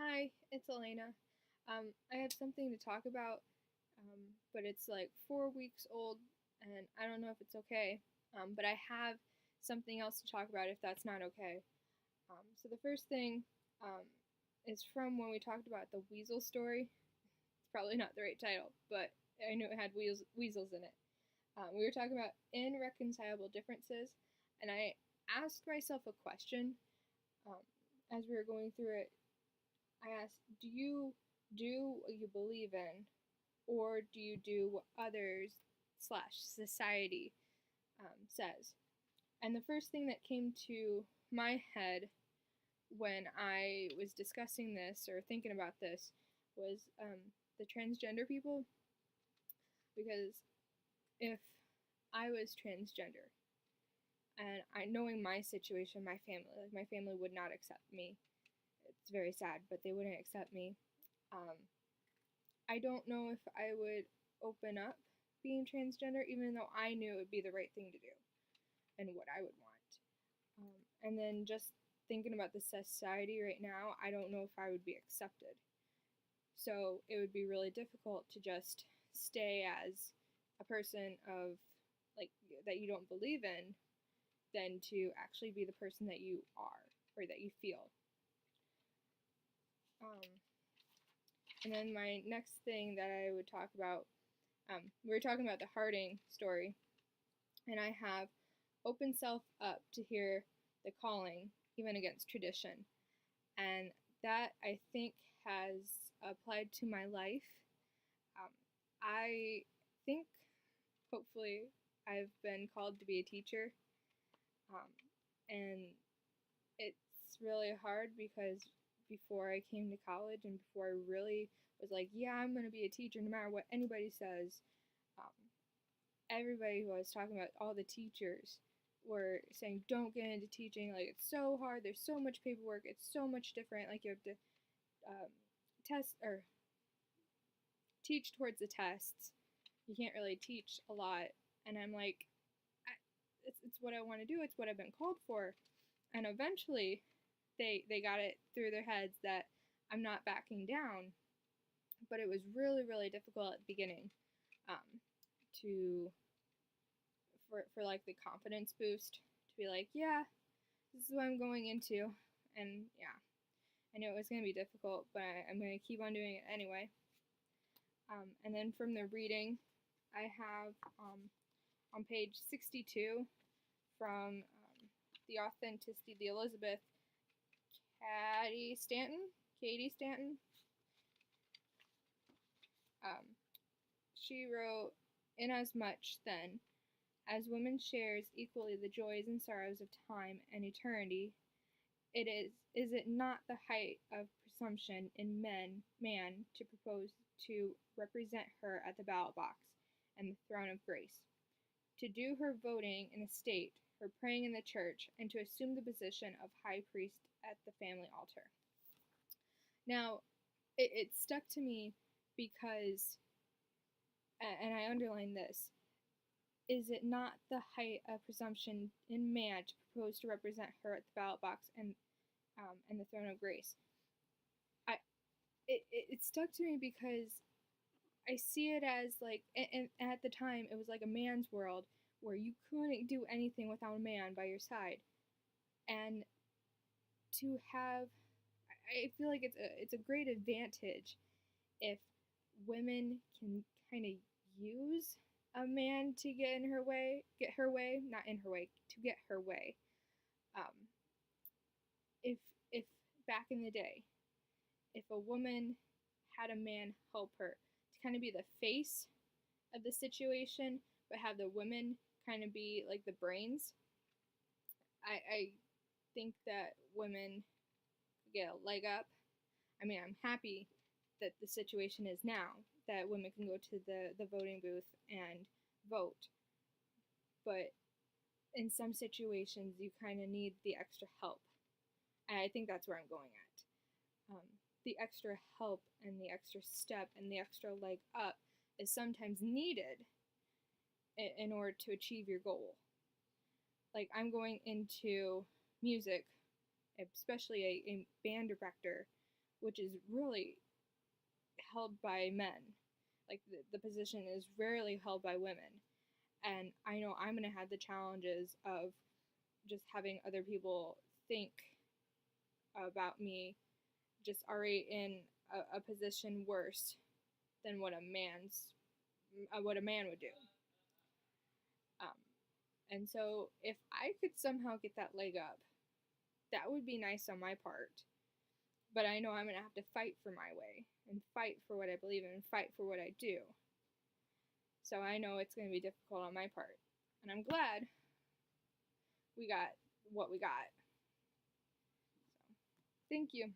Hi, it's Elena. I have something to talk about, but it's like 4 weeks old, and I don't know if it's okay. But I have something else to talk about if that's not okay. So the first thing um, is from when we talked about the weasel story. It's probably not the right title, but I knew it had weasels in it. We were talking about irreconcilable differences, and I asked myself a question um, as we were going through it. I asked, do you do what you believe in, or do you do what others slash society says? And the first thing that came to my head when I was discussing this or thinking about this was the transgender people. Because if I was transgender and I knowing my situation, my family would not accept me. It's very sad, but they wouldn't accept me. Um, I don't know if I would open up being transgender, even though I knew it would be the right thing to do and what I would want. And then just thinking about the society right now, I don't know if I would be accepted. So it would be really difficult to just stay as a person of like that you don't believe in than to actually be the person that you are or that you feel. Um, and then my next thing that I would talk about, we were talking about the Harding story, and I have opened self up to hear the calling, even against tradition. And that I think has applied to my life. Um, I think, hopefully, I've been called to be a teacher. Um, and it's really hard because before I came to college and before I really was like, yeah, I'm going to be a teacher no matter what anybody says, um, everybody who I was talking about, all the teachers, were saying, don't get into teaching. Like, it's so hard. There's so much paperwork. It's so much different. Like, you have to test or teach towards the tests. You can't really teach a lot. And I'm like, it's what I want to do. It's what I've been called for. And eventually, they got it through their heads that I'm not backing down. But it was really, really difficult at the beginning um, to for like the confidence boost to be like, yeah, this is what I'm going into, and yeah, I knew it was going to be difficult, but I'm going to keep on doing it anyway. And then from the reading, I have on page 62 from The Authenticity, the Elizabeth Cady Stanton. She wrote, "Inasmuch, then, as woman shares equally the joys and sorrows of time and eternity, is it not the height of presumption in man to propose to represent her at the ballot box and the throne of grace, to do her voting in the state, her praying in the church, and to assume the position of high priest at the family altar?" Now, it stuck to me because, and I underlined this, is it not the height of presumption in man to propose to represent her at the ballot box and the throne of grace? I it stuck to me because I see it as like, and at the time it was like a man's world where you couldn't do anything without a man by your side, and to have, I feel like it's a great advantage if women can kind of use a man to get her way, not in her way, to get her way. Um, if if back in the day, if a woman had a man help her to kind of be the face of the situation, but have the women kind of be like the brains, I think that women get a leg up. I mean, I'm happy that the situation is now that women can go to the voting booth and vote, but in some situations you kind of need the extra help, and I think that's where I'm going at. The extra help and the extra step and the extra leg up is sometimes needed in order to achieve your goal. Like, I'm going into music, especially a band director, which is really held by men. Like the position is rarely held by women. And I know I'm going to have the challenges of just having other people think about me just already in a position worse than what a man would do. Um, and so if I could somehow get that leg up, that would be nice on my part. But I know I'm going to have to fight for my way and fight for what I believe in and fight for what I do. So I know it's going to be difficult on my part. And I'm glad we got what we got. So, thank you.